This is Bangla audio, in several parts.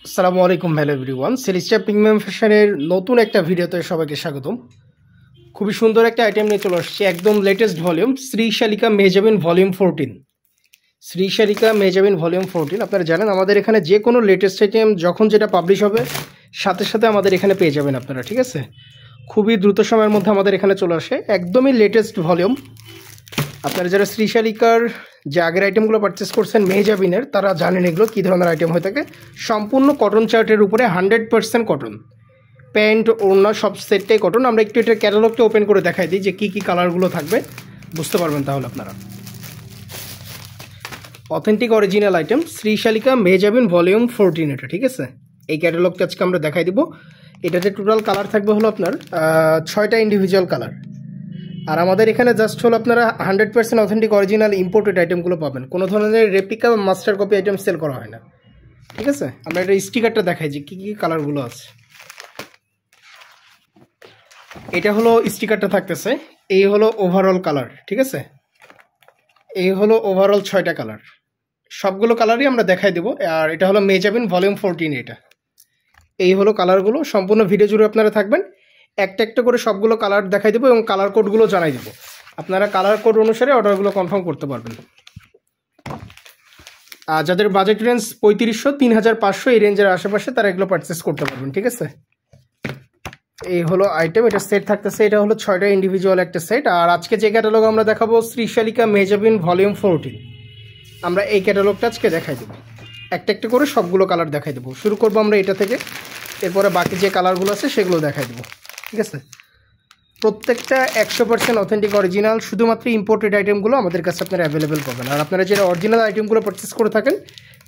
আসসালামু আলাইকুম হ্যালো এভরিওয়ান সেলিস্টা প্রিমিয়াম ফ্যাশনের নতুন একটা ভিডিওতে সবাইকে স্বাগতম। খুবই সুন্দর একটা আইটেম নিয়ে চলে আসছে, একদম লেটেস্ট ভলিউম শ্রী শালিকা মেজাবিন ভলিউম 14। শ্রী শালিকা মেজাবিন ভলিউম 14 আপনারা জানেন আমাদের এখানে যে কোনো লেটেস্ট আইটেম যখন যেটা পাবলিশ হবে সাথে সাথে আমাদের এখানে পেয়ে যাবেন আপনারা, ঠিক আছে। খুবই দ্রুত সময়ের মধ্যে আমাদের এখানে চলে আসে, একদমই লেটেস্ট ভলিউম। আপনারা যারা শ্রী শালিকার যে আগের আইটেমগুলো পারচেস করছেন মেহজাবিনের, তারা জানেন এগুলো কী ধরনের আইটেম হয়ে থাকে। সম্পূর্ণ কটন চার্টের উপরে 100% কটন, প্যান্ট ওড়না সব সেটটাই কটন। আমরা একটু এটার ক্যাটালগটা ওপেন করে দেখাই দিই যে কী কী কালারগুলো থাকবে, বুঝতে পারবেন তাহলে আপনারা। অথেন্টিক অরিজিনাল আইটেম শ্রী শালিকা মেহজাবিন ভলিউম 14 এটা, ঠিক আছে। এই ক্যাটালগটা আজকে আমরা দেখাই দিব। এটাতে টোটাল কালার থাকবে হলো আপনার 6টা ইন্ডিভিজুয়াল কালার। আর আমাদের এখানে জাস্ট হলো আপনারা 100% অথেন্টিক অরিজিনাল ইম্পোর্টেড আইটেমগুলো পাবেন, কোনো ধরনের রেপ্লিকা বা মাস্টার কপি আইটেম সেল করা হয় না, ঠিক আছে। আমরা এটা স্টিকারটা দেখাই যে কী কী কালারগুলো আছে। এটা হলো স্টিকারটা থাকতেছে, এই হলো ওভারঅল কালার, ঠিক আছে। এই হলো ওভারঅল 6টা কালার, সবগুলো কালারই আমরা দেখাই দেবো। আর এটা হলো মেজাবিন ভলিউম 14 এটা। এই হলো কালারগুলো, সম্পূর্ণ ভিডিও জুড়ে আপনারা থাকবেন। একটা একটা করে সবগুলো কালার দেখাই দেবো এবং কালার কোডগুলো জানাই দেবো। আপনারা কালার কোড অনুসারে অর্ডারগুলো কনফার্ম করতে পারবেন। আর যাদের বাজেট রেঞ্জ 3500 3500 এই রেঞ্জের আশেপাশে তারা এগুলো পারচেস করতে পারবেন, ঠিক আছে। এই হলো আইটেম, এটা সেট থাকতেছে, এটা হলো 6টা ইন্ডিভিজুয়াল একটা সেট। আর আজকে যে ক্যাটালগ আমরা দেখাবো শ্রী শালিকা মেজাবিন ভলিউম 14, আমরা এই ক্যাটালগটা আজকে দেখাই দেবো। একটা একটা করে সবগুলো কালার দেখাই দেবো। শুরু করবো আমরা এটা থেকে, এরপরে বাকি যে কালারগুলো আছে সেগুলো দেখাই দেবো, ঠিক আছে। প্রত্যেকটা 100% অথেন্টিক অরিজিনাল, শুধুমাত্র ইম্পোর্টেড আইটেমগুলো আমাদের কাছে আপনারা অ্যাভেলেবেল পাবেন। আর আপনারা যারা অরিজিনাল আইটেমগুলো পারচেস করে থাকেন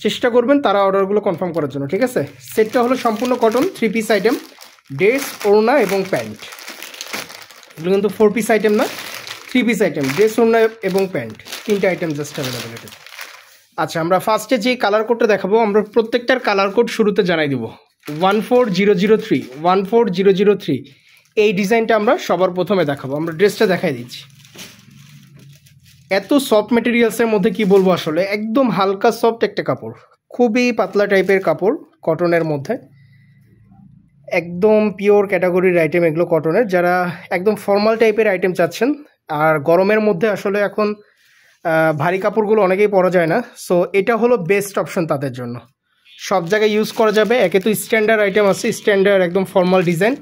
চেষ্টা করবেন তারা অর্ডারগুলো কনফার্ম করার জন্য, ঠিক আছে। সেটটা হলো সম্পূর্ণ কটন, 3 পিস আইটেম, ড্রেস ওড়না এবং প্যান্ট। এগুলো কিন্তু 4 পিস আইটেম না, 3 পিস আইটেম, ড্রেস ওড়না এবং প্যান্ট, 3টা আইটেম জাস্ট অ্যাভেলেবেল এটা। আচ্ছা, আমরা ফার্স্টে যে কালার কোডটা দেখাবো আমরা প্রত্যেকটার কালার কোড শুরুতে জানাই দিব। 14003 14003 এই ডিজাইনটা আমরা সবার প্রথমে দেখাবো। আমরা ড্রেসটা দেখাই দিচ্ছি। এত সফট মেটেরিয়ালসের মধ্যে কি বলবো, আসলে একদম হালকা সফট একটা কাপড়, খুবই পাতলা টাইপের কাপড়, কটনের মধ্যে, একদম পিওর ক্যাটাগরির আইটেম এগুলো কটনের। যারা একদম ফর্মাল টাইপের আইটেম চাচ্ছেন, আর গরমের মধ্যে আসলে এখন ভারী কাপড়গুলো অনেকেই পরা যায় না, সো এটা হলো বেস্ট অপশন তাদের জন্য। সব জায়গায় ইউজ করা যাবে। একে তো স্ট্যান্ডার্ড আইটেম আছে, স্ট্যান্ডার্ড একদম ফর্মাল ডিজাইন।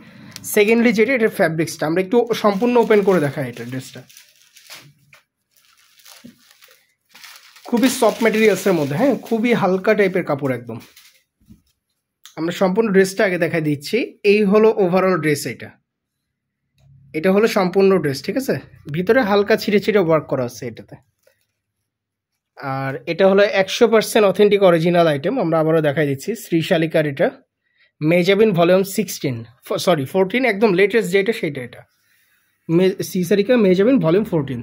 সেকেন্ডলি যেটা, এটার ফ্যাব্রিক্সটা আমরা একটু সম্পূর্ণ ওপেন করে দেখাই। এটা ড্রেসটা খুবই সফট ম্যাটেরিয়ালসের মধ্যে, হ্যাঁ, খুবই হালকা টাইপের কাপড় একদম। আমরা সম্পূর্ণ ড্রেসটা আগে দেখাই দিচ্ছি। এই হলো ওভারঅল ড্রেস, এটা হলো সম্পূর্ণ ড্রেস, ঠিক আছে। ভিতরে হালকা ছিঁড়ে ছিঁড়ে ওয়ার্ক করা আছে এটাতে। আর এটা হলো 100% অথেন্টিক অরিজিনাল আইটেম। আমরা আবারও দেখাই দিচ্ছি শ্রী শালিকার, এটা মেজাবিন ভলিউম 14, একদম লেটেস্ট যেটা সেটা। এটা শ্রী শালিকা মেজাবিন ভলিউম 14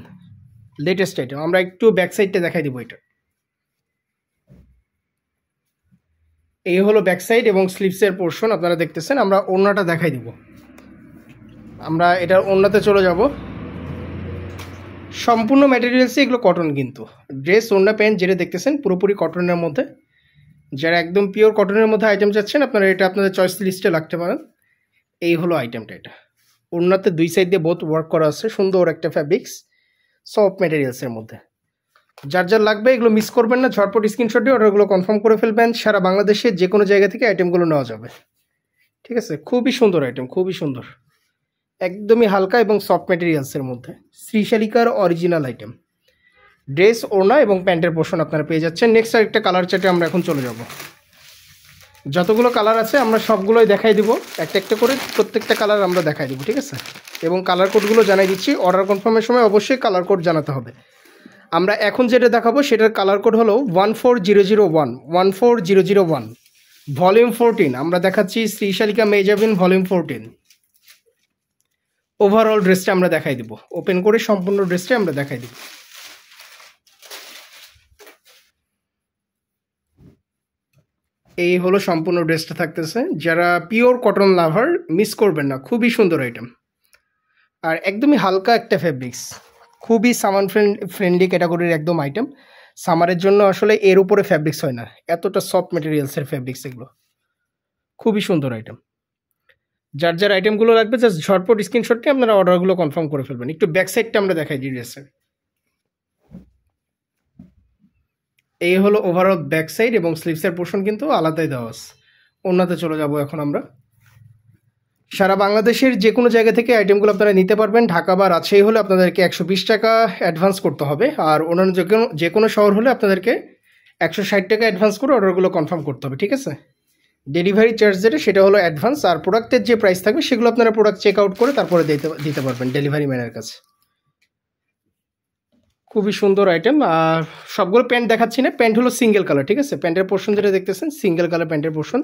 লেটেস্ট আইটেম। আমরা একটু ব্যাক সাইডটা দেখাই দিব। এটা এই হলো ব্যাক সাইড এবং স্লিভসের পোর্শন আপনারা দেখতেছেন। আমরা ওড়নাটা দেখাই দিব। আমরা এটার ওড়নাতে চলে যাব। সম্পূর্ণ ম্যাটেরিয়ালসই এগুলো কটন, কিন্তু ড্রেস ওড়না প্যান্ট যেটা দেখতেছেন পুরোপুরি কটনের মধ্যে। যারা একদম পিওর কটনের মধ্যে আইটেম চাচ্ছেন আপনারা এটা আপনাদের চয়েস লিস্টে রাখতে পারেন। এই হলো আইটেমটা। এটা ওড়নাতে 2 সাইড দিয়ে বোথ ওয়ার্ক করা আছে, সুন্দর একটা ফ্যাব্রিক্স সফট ম্যাটেরিয়ালসের মধ্যে। যার যার লাগবে এগুলো মিস করবেন না, ঝটপট স্ক্রিনশট দিয়ে অর্ডারগুলো কনফার্ম করে ফেলবেন। সারা বাংলাদেশে যে কোনো জায়গা থেকে আইটেমগুলো নেওয়া যাবে, ঠিক আছে। খুবই সুন্দর আইটেম, খুবই সুন্দর, একদমই হালকা এবং সফট ম্যাটেরিয়ালসের মধ্যে। শ্রী শালিকার অরিজিনাল আইটেম, ড্রেস ওড়না এবং প্যান্টের পোর্শন আপনারা পেয়ে যাচ্ছেন। নেক্সট আরেকটা কালার চার্টে আমরা এখন চলে যাব। যতগুলো কালার আছে আমরা সবগুলোই দেখাই দিব, একটা একটা করে প্রত্যেকটা কালার আমরা দেখাই দিব, ঠিক আছে। এবং কালার কোডগুলো জানাই দিচ্ছি। অর্ডার কনফার্মের সময় অবশ্যই কালার কোড জানাতে হবে। আমরা এখন যেটা দেখাবো সেটার কালার কোড হলো 14001 14001 ভলিউম 14। আমরা দেখাচ্ছি শ্রী শালিকা মেজাবিন ভলিউম 14। ওভারঅল ড্রেসটা আমরা দেখাই দিব, ওপেন করে সম্পূর্ণ ড্রেসটা আমরা দেখাই দিব। এই হলো সম্পূর্ণ ড্রেসটা থাকতেছে। যারা পিওর কটন লাভার মিস করবেন না, খুবই সুন্দর আইটেম। আর একদমই হালকা একটা ফ্যাব্রিক্স, খুবই সামার ফ্রেন্ডলি ক্যাটাগরির একদম আইটেম। সামারের জন্য আসলে এর উপরে ফ্যাব্রিক্স হয় না, এতটা সফট ম্যাটেরিয়ালসের ফ্যাব্রিক্স এগুলো। খুবই সুন্দর আইটেম। যার যার আইটেমগুলো লাগবে জাস্ট ঝটপট স্ক্রিনশট নিয়ে আপনারা অর্ডারগুলো কনফার্ম করে ফেলবেন। একটু ব্যাক সাইডটা আমরা দেখাই দিই ড্রেসের। এই হলো ওভারঅল ব্যাক সাইড এবং স্লিভসের পোর্শন কিন্তু আলাদাই দেওয়া আছে। ওন্নাতে চলে যাব এখন আমরা। সারা বাংলাদেশের যে কোনো জায়গা থেকে আইটেমগুলো আপনারা নিতে পারবেন। ঢাকা বা রাজশাহী হলে আপনাদেরকে 120 টাকা অ্যাডভান্স করতে হবে, আর অন্যান্য যে কোনো শহর হলে আপনাদেরকে 160 টাকা অ্যাডভান্স করে অর্ডারগুলো কনফার্ম করতে হবে, ঠিক আছে। ডেলিভারি চার্জ যেটা সেটা হলো অ্যাডভান্স, আর প্রোডাক্টের যে প্রাইস থাকবে সেগুলো আপনারা প্রোডাক্ট চেক আউট করে তারপরে দিতে পারবেন ডেলিভারি ম্যানের কাছে। খুবই সুন্দর আইটেম। আর সবগুলো প্যান্ট দেখাচ্ছি না, প্যান্ট হলো সিঙ্গেল কালার, ঠিক আছে। প্যান্টের পোর্শন যেটা দেখতেছেন সিঙ্গেল কালার প্যান্টের পোর্শন।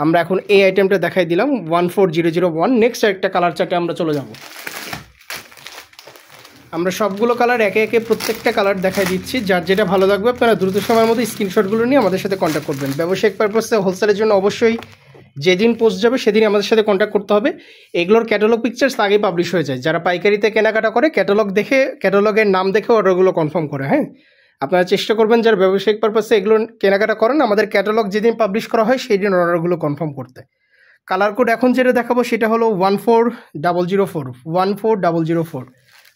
আমরা এখন এই আইটেমটা দেখাই দিলাম 14001। নেক্সট একটা কালার চার্টে আমরা চলে যাব। আমরা সবগুলো কালার একে একে প্রত্যেকটা কালার দেখাই দিচ্ছি। যার যেটা ভালো লাগবে আপনারা দ্রুত সময়ের মধ্যে স্ক্রিনশটগুলো নিয়ে আমাদের সাথে কন্ট্যাক্ট করবেন। ব্যবসায়িক পারপাসে হোলসেলের জন্য অবশ্যই যেদিন পোস্ট যাবে সেদিনই আমাদের সাথে কন্ট্যাক্ট করতে হবে। এগুলোর ক্যাটালগ পিকচার্স আগেই পাবলিশ হয়ে যায়। যারা পাইকারিতে কেনাকাটা করে ক্যাটালগ দেখে, ক্যাটালগের নাম দেখে অর্ডারগুলো কনফার্ম করে। হ্যাঁ, আপনারা চেষ্টা করবেন যারা ব্যবসায়িক পারপাসে এগুলো কেনাকাটা করেন আমাদের ক্যাটালগ যেদিন পাবলিশ করা হয় সেই দিন অর্ডারগুলো কনফার্ম করতে। কালার কোড এখন যেটা দেখাবো সেটা হলো 14004। 14004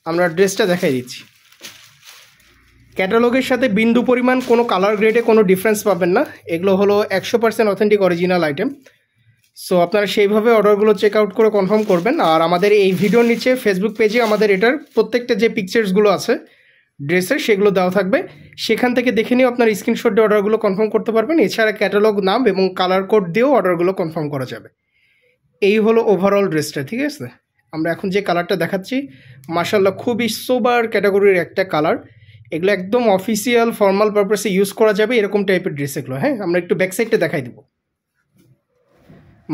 আমরা ড্রেসটা দেখাই দিচ্ছি। ক্যাটালগের সাথে বিন্দু পরিমাণ কোনো কালার গ্রেডে কোনো ডিফারেন্স পাবেন না। এগুলো হলো 100% অথেন্টিক অরিজিনাল আইটেম। সো আপনারা সেইভাবে অর্ডারগুলো চেক আউট করে কনফার্ম করবেন। আর আমাদের এই ভিডিওর নিচে ফেসবুক পেজে আমাদের এটার প্রত্যেকটা যে পিকচার্সগুলো আছে ড্রেসের সেগুলো দেওয়া থাকবে, সেখান থেকে দেখে নিয়ে আপনার স্ক্রিনশট দিয়ে অর্ডারগুলো কনফার্ম করতে পারবেন। এছাড়া ক্যাটালগ নাম এবং কালার কোড দিয়েও অর্ডারগুলো কনফার্ম করা যাবে। এই হলো ওভারঅল ড্রেসটা, ঠিক আছে। আমরা এখন যে কালারটা দেখাচ্ছি মাশাআল্লাহ খুবই সোবার ক্যাটাগরির একটা কালার। এগুলো একদম অফিসিয়াল ফর্মাল পারপাসে ইউজ করা যাবে এরকম টাইপের ড্রেস এগুলো। হ্যাঁ, আমরা একটু ব্যাক সাইডটা দেখাই দেবো।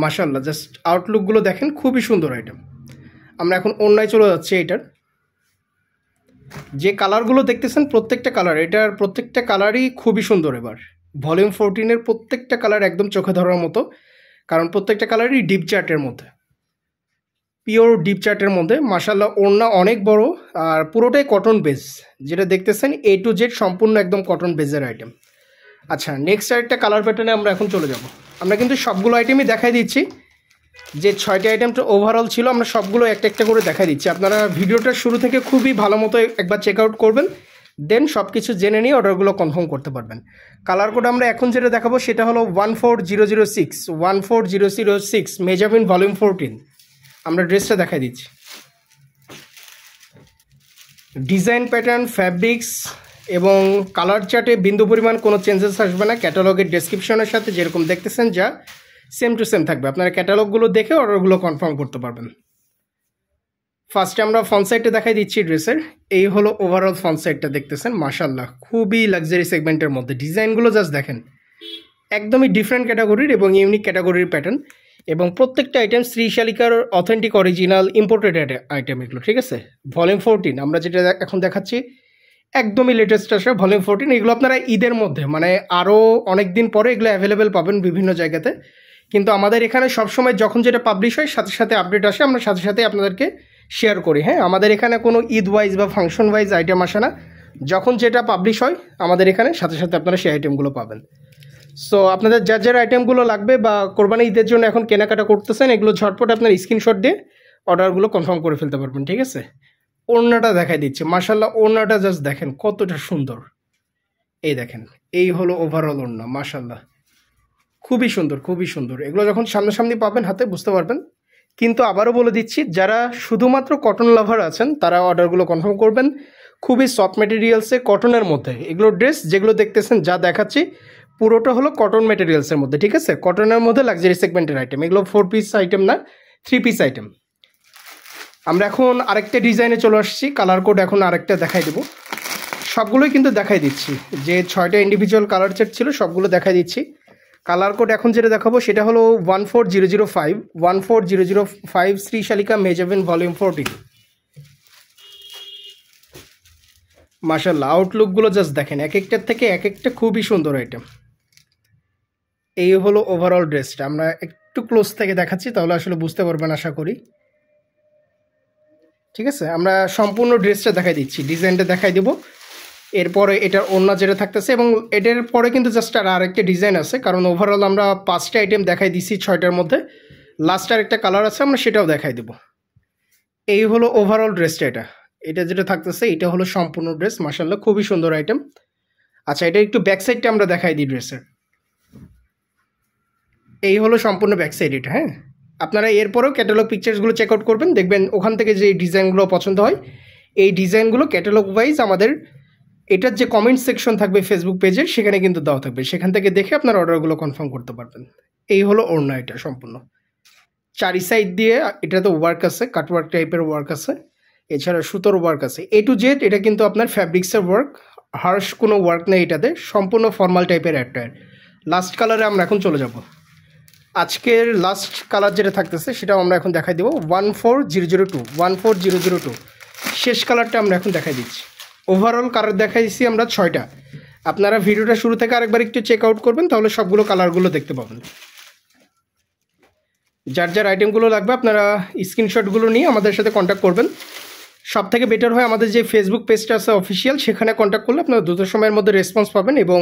মাশাআল্লাহ জাস্ট আউটলুকগুলো দেখেন, খুবই সুন্দর আইটেম। আমরা এখন অন্যায় চলে যাচ্ছি। এটার যে কালারগুলো দেখতেছেন প্রত্যেকটা কালার, এটার প্রত্যেকটা কালারই খুবই সুন্দর। এবার ভলিউম 14-এর প্রত্যেকটা কালার একদম চোখে ধরার মতো, কারণ প্রত্যেকটা কালারই ডিপ চার্টের মধ্যে, পিওর ডিপ চার্টের মধ্যে। মাশাআল্লাহ ওড়না অনেক বড় আর পুরোটাই কটন বেস, যেটা দেখতেছেন A to Z সম্পূর্ণ একদম কটন বেজের আইটেম। আচ্ছা, নেক্সট আরেকটা কালার প্যাটার্নে আমরা এখন চলে যাব। আমরা কিন্তু সবগুলো আইটেমই দেখাই দিচ্ছি। যে 6টি আইটেমটা ওভারঅল ছিল আমরা সবগুলো একটা একটা করে দেখাই দিচ্ছি। আপনারা ভিডিওটা শুরু থেকে খুবই ভালো মতো একবার চেক আউট করবেন, দেন সব কিছু জেনে নিয়ে অর্ডারগুলো কনফার্ম করতে পারবেন। কালার কোড আমরা এখন যেটা দেখাবো সেটা হলো 14006। 14006 মেজারমেন্ট ভলিউম 14। আমরা ড্রেসটা দেখাই দিচ্ছি। ডিজাইন প্যাটার্ন, ফ্যাব্রিক্স এবং কালার চার্টে বিন্দু পরিমাণ কোনো চেঞ্জেস আসবে না। ক্যাটালগের ডেসক্রিপশনের সাথে যেরকম দেখতেছেন যা সেম টু সেম থাকবে। আপনারা ক্যাটালগুলো দেখে অর্ডারগুলো কনফার্ম করতে পারবেন। ফার্স্টে আমরা ফ্রন্ট সাইডটা দেখাই দিচ্ছি ড্রেসের। এই হলো ওভারঅল ফ্রন্ট সাইডটা দেখতেছেন। মাশাআল্লাহ খুবই লাক্সারি সেগমেন্টের মধ্যে ডিজাইনগুলো জাস্ট দেখেন, একদমই ডিফারেন্ট ক্যাটাগরির এবং ইউনিক ক্যাটাগরির প্যাটার্ন। এবং প্রত্যেকটা আইটেম শ্রীশালিকার অথেন্টিক অরিজিনাল ইম্পোর্টেড আইটেম এগুলো, ঠিক আছে। ভলিউম 14 আমরা যেটা এখন দেখাচ্ছি একদমই লেটেস্ট আসা ভলিউম 14। এগুলো আপনারা ঈদের মধ্যে মানে আরও অনেক দিন পরে এগুলো অ্যাভেলেবেল পাবেন বিভিন্ন জায়গাতে, কিন্তু আমাদের এখানে সবসময় যখন যেটা পাবলিশ হয় সাথে সাথে আপডেট আসে, আমরা সাথে সাথে আপনাদেরকে শেয়ার করি। হ্যাঁ, আমাদের এখানে কোনো ঈদ ওয়াইজ বা ফাংশন ওয়াইজ আইটেম আসে না, যখন যেটা পাবলিশ হয় আমাদের এখানে সাথে সাথে আপনারা সেই আইটেমগুলো পাবেন। সো আপনাদের যার যার আইটেমগুলো লাগবে বা কোরবানি ঈদের জন্য এখন কেনাকাটা করতেছেন এগুলো ঝটপট আপনার স্ক্রিনশট দিয়ে অর্ডারগুলো কনফার্ম করে ফেলতে পারবেন, ঠিক আছে। ওড়নাটা দেখাই দিচ্ছে। মাশাআল্লাহ ওড়নাটা জাস্ট দেখেন কতটা সুন্দর। এই দেখেন, এই হলো ওভারঅল ওড়না। মাশাআল্লাহ খুবই সুন্দর, খুবই সুন্দর। এগুলো যখন সামনাসামনি পাবেন হাতে বুঝতে পারবেন। কিন্তু আবারও বলে দিচ্ছি, যারা শুধুমাত্র কটন লাভার আছেন তারা অর্ডারগুলো কনফার্ম করবেন। খুবই সফট মেটেরিয়ালসে কটনের মধ্যে এগুলো ড্রেস যেগুলো দেখতেছেন যা দেখাচ্ছি পুরোটা হলো কটন মেটেরিয়ালসের মধ্যে, ঠিক আছে। কটনের মধ্যে লাক্সারি সেগমেন্টের আইটেম, এগুলো 4 পিস আইটেম না, 3 পিস আইটেম। আমরা এখন আরেকটা ডিজাইনে চলে আসছি। কালার কোড এখন আরেকটা দেখাই দেবো। সবগুলোই কিন্তু দেখাই দিচ্ছি, যে 6টা ইন্ডিভিজুয়াল কালার চার্ট ছিল সবগুলো দেখাই দিচ্ছি। কালার কোড এখন যেটা দেখাবো সেটা হলো 14005। 14005 শ্রীশালিকা মেজারমেন্ট ভলিউম 14। মাশাআল্লাহ আউটলুকগুলো জাস্ট দেখেন, এক একটার থেকে এক একটা খুবই সুন্দর আইটেম। এই হলো ওভারঅল ড্রেসটা। আমরা একটু ক্লোজ থেকে দেখাচ্ছি তাহলে আসলে বুঝতে পারবেন আশা করি, ঠিক আছে। আমরা সম্পূর্ণ ড্রেসটা দেখাই দিচ্ছি, ডিজাইনটা দেখাই দেবো। এরপরে এটার ওড়না যেটা থাকতেছে, এবং এটার পরে কিন্তু জাস্ট আর একটা ডিজাইন আছে, কারণ ওভারঅল আমরা 5টা আইটেম দেখাই দিছি 6টার মধ্যে। লাস্ট আর একটা কালার আছে, আমরা সেটাও দেখাই দেব। এই হলো ওভারঅল ড্রেসটা। এটা যেটা থাকতেছে এটা হলো সম্পূর্ণ ড্রেস। মাশাআল্লাহ খুবই সুন্দর আইটেম। আচ্ছা, এটা একটু ব্যাক সাইডটা আমরা দেখাই দিই ড্রেসের। এই হলো সম্পূর্ণ ব্যাক সাইড এটা। হ্যাঁ, আপনারা এরপরেও ক্যাটালগ পিকচার্সগুলো চেক আউট করবেন, দেখবেন ওখান থেকে যে ডিজাইনগুলো পছন্দ হয় এই ডিজাইনগুলো ক্যাটালগ ওয়াইজ আমাদের এটার যে কমেন্ট সেকশন থাকবে ফেসবুক পেজের, সেখানে কিন্তু দেওয়া থাকবে, সেখান থেকে দেখে আপনার অর্ডারগুলো কনফার্ম করতে পারবেন। এই হলো ওড়না এটা সম্পূর্ণ চারি সাইড দিয়ে। এটাতে ওয়ার্ক আছে, কাটওয়ার্ক টাইপের ওয়ার্ক আছে, এছাড়া সুতোর ওয়ার্ক আছে। এ টু জেড এটা কিন্তু আপনার ফ্যাব্রিক্সের ওয়ার্ক, হার্শ কোনো ওয়ার্ক নেই এটাতে, সম্পূর্ণ ফর্মাল টাইপের অ্যাটায়ার। লাস্ট কালারে আমরা এখন চলে যাব। আজকের লাস্ট কালার যেটা থাকতেছে সেটাও আমরা এখন দেখাই দেবো। 14002 শেষ কালারটা আমরা এখন দেখাই দিচ্ছি। ওভারঅল কালার দেখাই দিচ্ছি আমরা 6টা। আপনারা ভিডিওটা শুরু থেকে আরেকবার একটু চেক আউট করবেন, তাহলে সবগুলো কালারগুলো দেখতে পাবেন। যার যার আইটেমগুলো লাগবে আপনারা স্ক্রিনশটগুলো নিয়ে আমাদের সাথে কন্ট্যাক্ট করবেন। সব থেকে বেটার হয় আমাদের যে ফেসবুক পেজটা আছে অফিসিয়াল, সেখানে কন্ট্যাক্ট করলে আপনারা দ্রুত সময়ের মধ্যে রেসপন্স পাবেন, এবং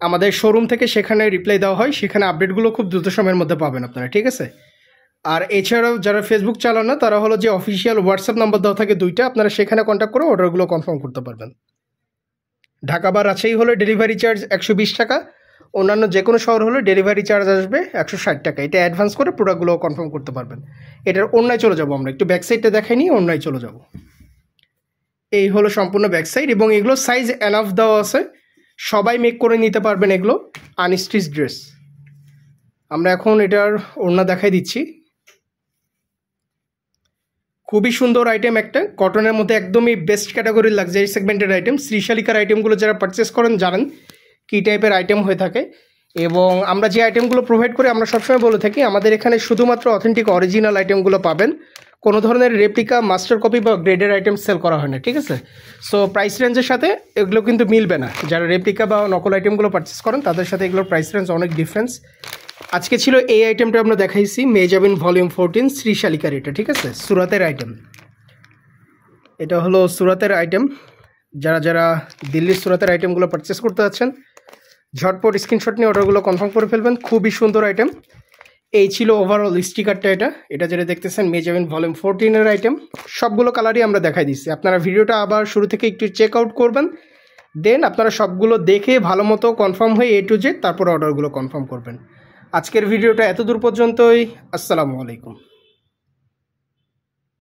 আমাদের শোরুম থেকে সেখানে রিপ্লাই দেওয়া হয়, সেখানে আপডেটগুলো খুব দ্রুত সময়ের মধ্যে পাবেন আপনারা, ঠিক আছে। আর এছাড়াও যারা ফেসবুক চালান না, তারা হলো যে অফিসিয়াল হোয়াটসঅ্যাপ নাম্বার দেওয়া থাকে 2টা, আপনারা সেখানে কন্ট্যাক্ট করে অর্ডারগুলো কনফার্ম করতে পারবেন। ঢাকা বা রাজশাহী হলে ডেলিভারি চার্জ 120 টাকা, অন্যান্য যে কোনো শহর হলে ডেলিভারি চার্জ আসবে 160 টাকা। এটা অ্যাডভান্স করে প্রোডাক্টগুলো কনফার্ম করতে পারবেন। এটার ওড়নায় চলে যাব, আমরা একটু ব্যাক সাইডটা দেখাই নিই, ওড়নায় চলে যাব। এই হলো সম্পূর্ণ ব্যাক সাইড, এবং এগুলো সাইজ এনাফ দেওয়া আছে, সবাই মেক করে নিতে পারবেন এগুলো আনস্টিচ ড্রেস। আমরা এখন এটার ওড়না দেখাই দিচ্ছি। খুবই সুন্দর আইটেম, একটা কটনের মধ্যে একদমই বেস্ট ক্যাটাগরির লাক্সারি সেগমেন্টের আইটেম। শ্রীশালিকার আইটেমগুলো যারা পারচেস করেন জানেন কী টাইপের আইটেম হয়ে থাকে, এবং আমরা যে আইটেমগুলো প্রোভাইড করি আমরা সবসময় বলে থাকি আমাদের এখানে শুধুমাত্র অথেন্টিক অরিজিনাল আইটেমগুলো পাবেন, কোনো ধরনের রেপ্লিকা, মাস্টার কপি বা গ্রেডের আইটেম সেল করা হয় না, ঠিক আছে। সো প্রাইস রেঞ্জের সাথে এগুলো কিন্তু মিলবে না। যারা রেপ্লিকা বা নকল আইটেমগুলো পারচেস করেন তাদের সাথে এগুলোর প্রাইস রেঞ্জ অনেক ডিফারেন্স। আজকে ছিল এই আইটেমটা আমরা দেখাইছি, মেজাবিন ভলিউম 14 শ্রীশালিকার এটা, ঠিক আছে, সুরাতের আইটেম। এটা হলো সুরাতের আইটেম। যারা যারা দিল্লির সুরাতের আইটেমগুলো পারচেস করতে যাচ্ছেন ঝটপট স্ক্রিনশট নিয়ে অর্ডারগুলো কনফার্ম করে ফেলবেন। খুবই সুন্দর আইটেম। এই ছিল ওভারঅল স্টিকারটা। এটা যেটা দেখতেছেন মেজাবিন ভলিউম 14-এর আইটেম। সবগুলো কালারই আমরা দেখাই দিচ্ছি। আপনারা ভিডিওটা আবার শুরু থেকে একটু চেক আউট করবেন, দেন আপনারা সবগুলো দেখে ভালো মতো কনফার্ম হয়ে A to Z তারপর অর্ডারগুলো কনফার্ম করবেন। আজকের ভিডিওটা এত দূর পর্যন্তই। আসসালামু আলাইকুম।